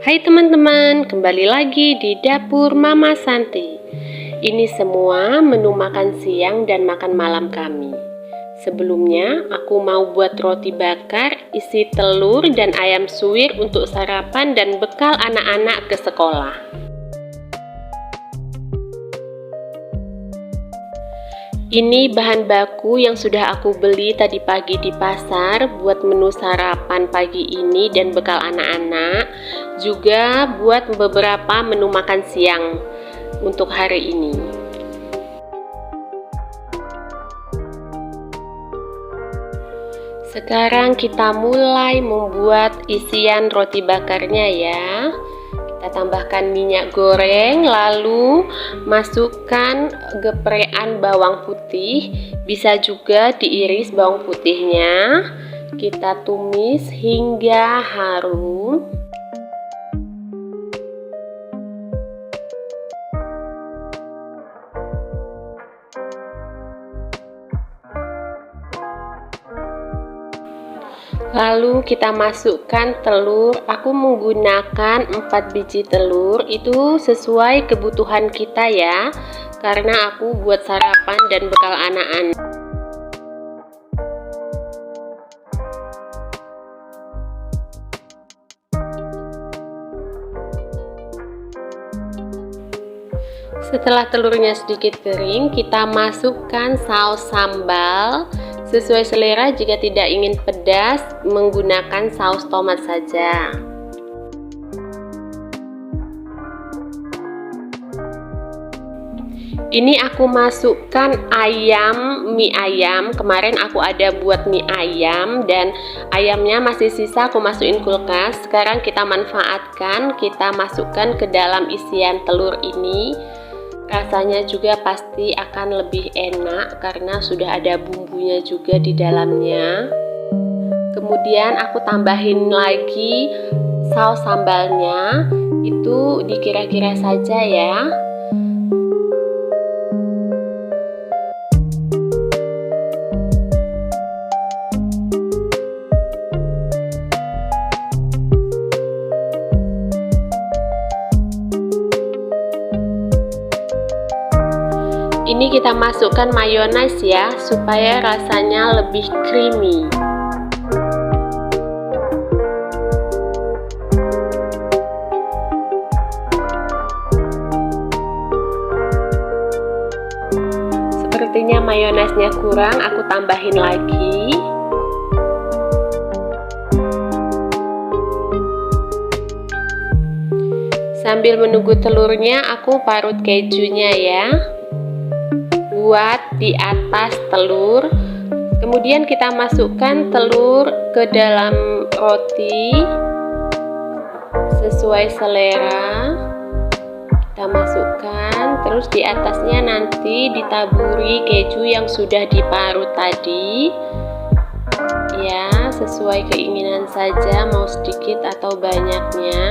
Hai teman-teman, kembali lagi di dapur Mama Santi. Ini semua menu makan siang dan makan malam kami. Sebelumnya, aku mau buat roti bakar, isi telur dan ayam suwir untuk sarapan dan bekal anak-anak ke sekolah. Ini bahan baku yang sudah aku beli tadi pagi di pasar buat menu sarapan pagi ini dan bekal anak-anak, juga buat beberapa menu makan siang untuk hari ini. Sekarang kita mulai membuat isian roti bakarnya ya. Kita tambahkan minyak goreng, lalu masukkan geprekan bawang putih, bisa juga diiris bawang putihnya. Kita tumis hingga harum. Lalu kita masukkan telur. Aku menggunakan 4 biji telur, itu sesuai kebutuhan kita ya, karena aku buat sarapan dan bekal anak-anak. Setelah telurnya sedikit kering, kita masukkan saus sambal. Sesuai selera, jika tidak ingin pedas, menggunakan saus tomat saja. Ini aku masukkan mie ayam. Kemarin aku ada buat mie ayam dan ayamnya masih sisa, aku masukin kulkas. Sekarang kita manfaatkan, kita masukkan ke dalam isian telur ini. Rasanya juga pasti akan lebih enak karena sudah ada bumbunya juga di dalamnya. Kemudian aku tambahin lagi saus sambalnya, itu dikira-kira saja ya. Ini kita masukkan mayones ya, supaya rasanya lebih creamy. Sepertinya mayonesnya kurang, aku tambahin lagi. Sambil menunggu telurnya, aku parut kejunya ya, buat di atas telur. Kemudian kita masukkan telur ke dalam roti sesuai selera. Kita masukkan, terus di atasnya nanti ditaburi keju yang sudah diparut tadi ya, sesuai keinginan saja, mau sedikit atau banyaknya.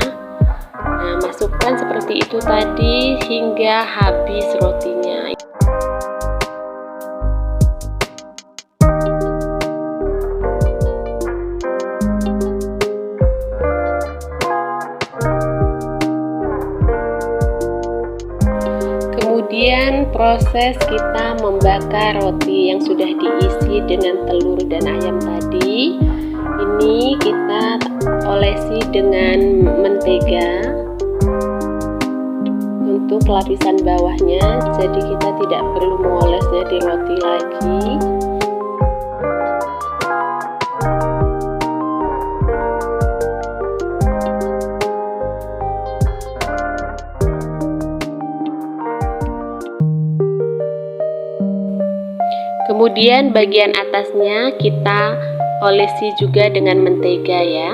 Nah, masukkan seperti itu tadi hingga habis rotinya. Kemudian proses kita membakar roti yang sudah diisi dengan telur dan ayam tadi. Ini kita olesi dengan mentega untuk lapisan bawahnya, jadi kita tidak perlu mengolesnya di roti lagi. Kemudian bagian atasnya kita olesi juga dengan mentega ya.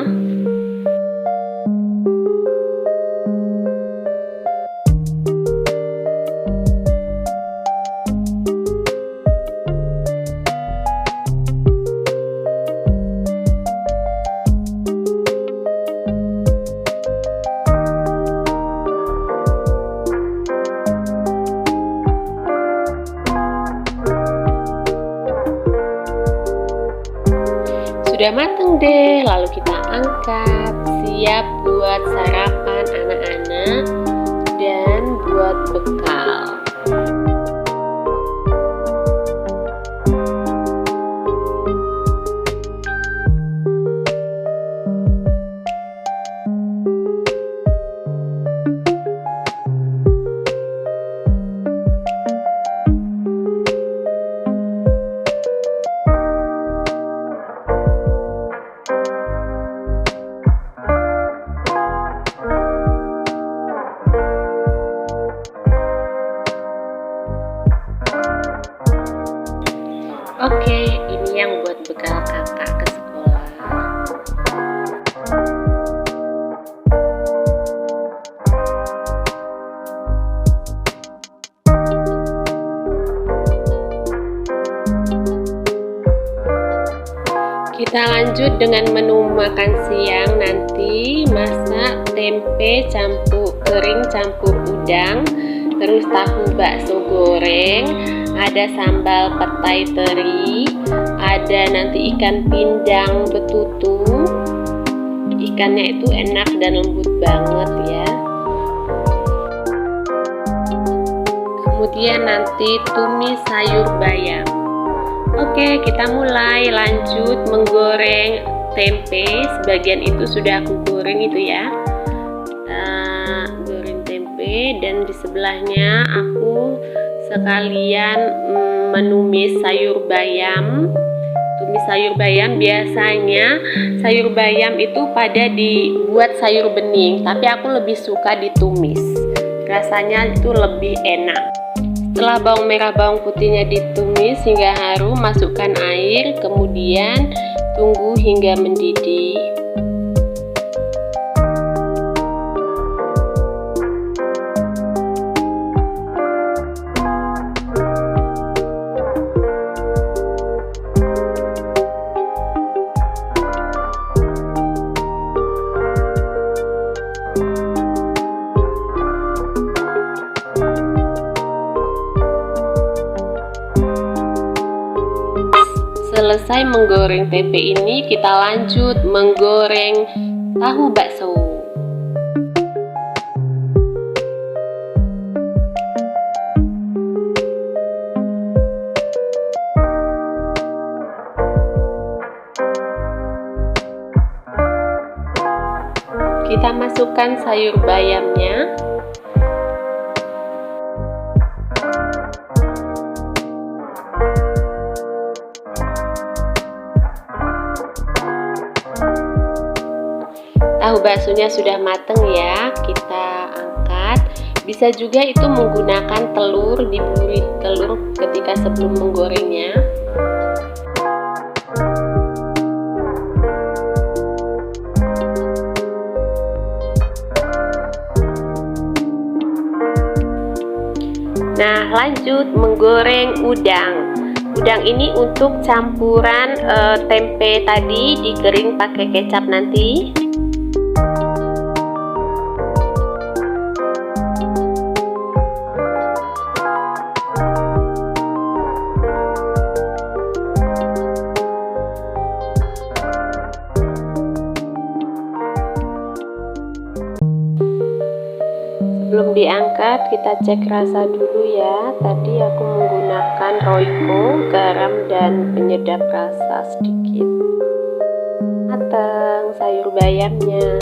Sudah matang deh, lalu kita angkat, siap buat sarapan anak-anak dan buat bekal. Oke, ini yang buat bekal kakak ke sekolah. Kita lanjut dengan menu makan siang. Nanti masak tempe campur kering campur udang, terus tahu bakso goreng, ada sambal petai teri, ada nanti ikan pindang betutu. Ikannya itu enak dan lembut banget ya. Kemudian nanti tumis sayur bayam. Oke, kita mulai. Lanjut menggoreng tempe. Sebagian itu sudah aku goreng itu ya. Goreng tempe, dan di sebelahnya aku sekalian menumis sayur bayam. Tumis sayur bayam, biasanya sayur bayam itu pada dibuat sayur bening, tapi aku lebih suka ditumis. Rasanya itu lebih enak. Setelah bawang merah bawang putihnya ditumis hingga harum, masukkan air, kemudian tunggu hingga mendidih. Selesai menggoreng tempe ini, kita lanjut menggoreng tahu bakso. Kita masukkan sayur bayamnya. Tahu baksonya sudah mateng ya, kita angkat. Bisa juga itu menggunakan telur, diburi telur ketika sebelum menggorengnya. Nah, lanjut menggoreng udang. Udang ini untuk campuran tempe tadi, digoreng pakai kecap nanti. Sebelum diangkat, kita cek rasa dulu ya. Tadi aku menggunakan Royco, garam dan penyedap rasa sedikit. Mateng sayur bayamnya.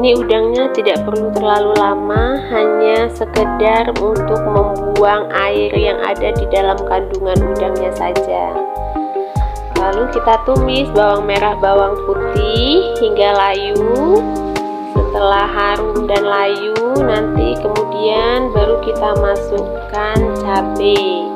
Ini udangnya tidak perlu terlalu lama, hanya sekedar untuk membuang air yang ada di dalam kandungan udangnya saja. Lalu kita tumis bawang merah bawang putih hingga layu. Setelah harum dan layu, nanti kemudian baru kita masukkan cabai.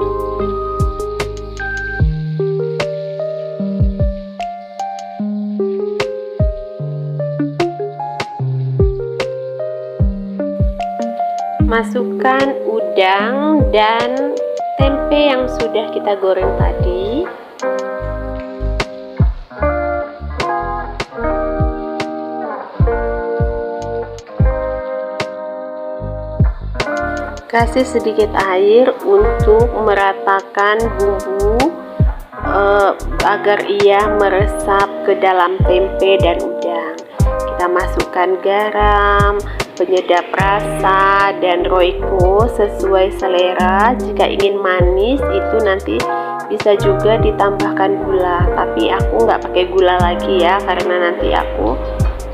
Masukkan udang dan tempe yang sudah kita goreng tadi. Kasih sedikit air untuk meratakan bumbu agar ia meresap ke dalam tempe dan udang. Kita masukkan garam, penyedap rasa, dan roiko sesuai selera. Jika ingin manis itu nanti bisa juga ditambahkan gula, tapi aku nggak pakai gula lagi ya, karena nanti aku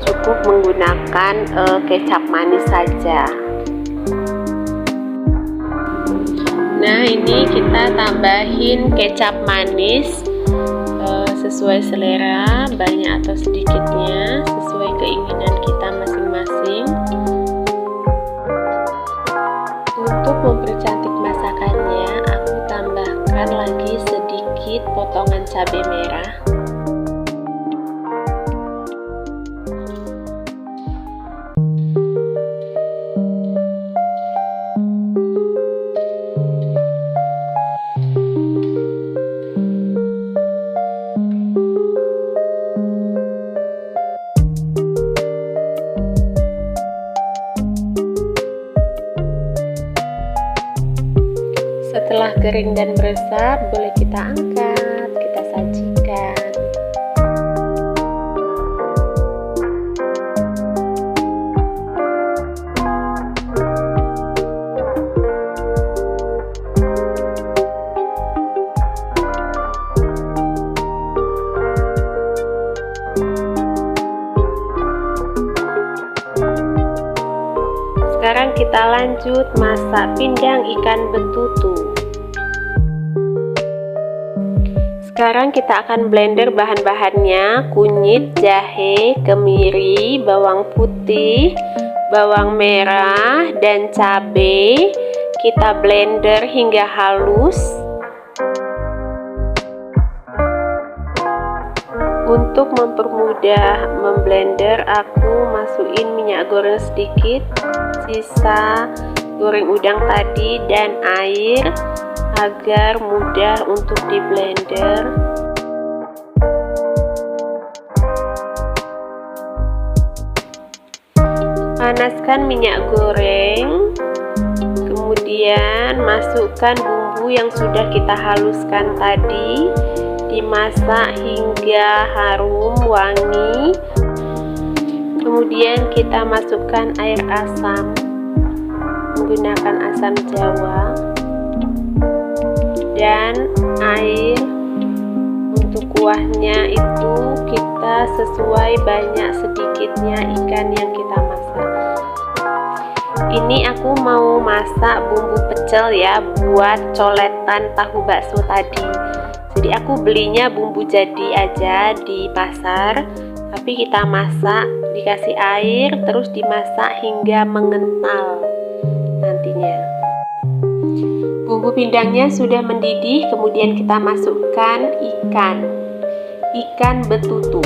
cukup menggunakan kecap manis saja. Nah, ini kita tambahin kecap manis sesuai selera, banyak atau sedikitnya sesuai keinginan kita masing-masing. Untuk mempercantik masakannya, aku tambahkan lagi sedikit potongan cabai merah. Setelah kering dan meresap, boleh kita angkat, kita sajikan. Sekarang kita lanjut masak pindang ikan betutu. Sekarang kita akan blender bahan-bahannya: kunyit, jahe, kemiri, bawang putih, bawang merah, dan cabai. Kita blender hingga halus. Untuk mempermudah memblender, aku masukin minyak goreng sedikit, sisa goreng udang tadi, dan air agar mudah untuk di blender. Panaskan minyak goreng, kemudian masukkan bumbu yang sudah kita haluskan tadi, dimasak hingga harum wangi. Kemudian kita masukkan air asam menggunakan asam jawa dan air. Untuk kuahnya itu kita sesuai banyak sedikitnya ikan yang kita masak. Ini aku mau masak bumbu pecel ya, buat coletan tahu bakso tadi. Jadi aku belinya bumbu jadi aja di pasar, tapi kita masak, dikasih air, terus dimasak hingga mengental nantinya. Bumbu pindangnya sudah mendidih, kemudian kita masukkan ikan betutu.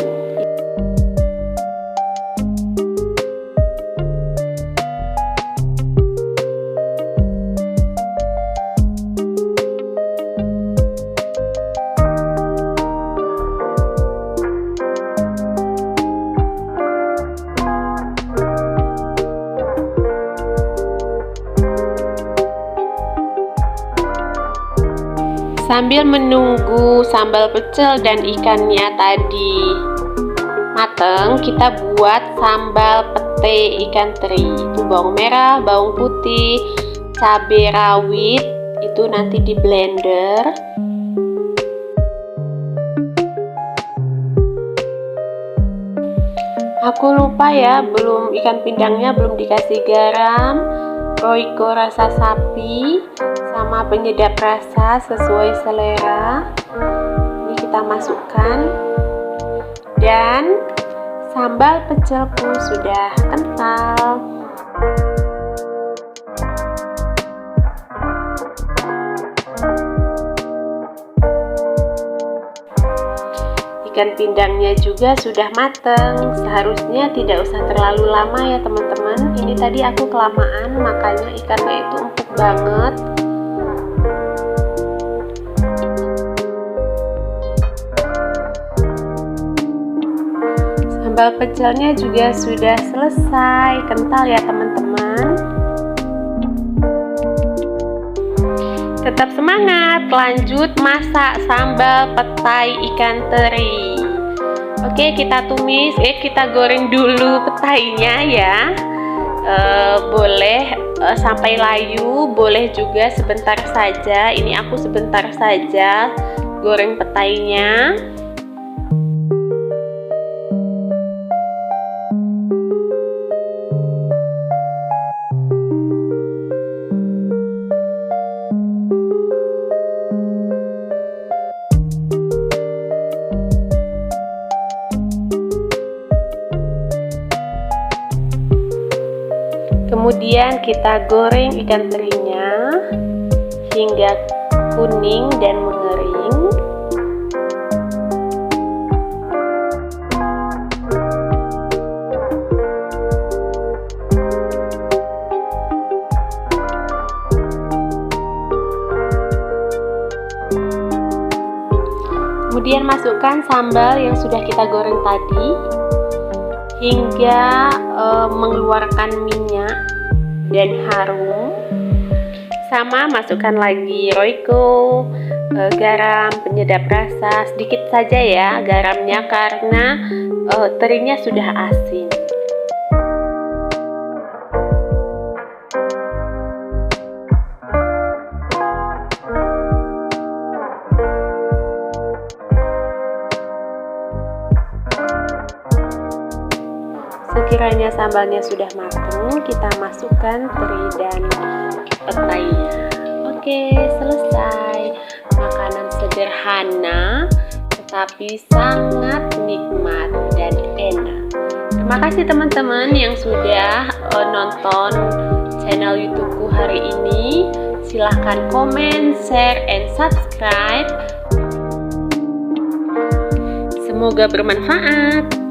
Sambil menunggu sambal pecel dan ikannya tadi mateng, kita buat sambal pete ikan teri. Itu bawang merah, bawang putih, cabai rawit, itu nanti di blender. Aku lupa ya, ikan pindangnya belum dikasih garam, roiko rasa sapi, sama penyedap rasa sesuai selera. Ini kita masukkan, dan sambal pecelku sudah kental. Ikan pindangnya juga sudah mateng. Seharusnya tidak usah terlalu lama ya teman-teman. Ini tadi aku kelamaan, makanya ikannya itu empuk banget. Sambal pecelnya juga sudah selesai, kental ya teman-teman. Tetap semangat, lanjut masak sambal petai ikan teri. Oke, kita tumis, kita goreng dulu petainya ya. Boleh sampai layu, boleh juga sebentar saja. Ini aku sebentar saja goreng petainya. Kemudian kita goreng ikan terinya hingga kuning dan mengering. Kemudian masukkan sambal yang sudah kita goreng tadi hingga mengeluarkan minyak dan harum. Sama masukkan lagi roiko, garam, penyedap rasa, sedikit saja ya garamnya karena terinya sudah asin. Sekiranya sambalnya sudah matang, kita masukkan teri dan petainya. Oke, selesai. Makanan sederhana tetapi sangat nikmat dan enak. Terima kasih teman-teman yang sudah nonton channel YouTubeku hari ini. Silahkan komen, share, and subscribe. Semoga bermanfaat.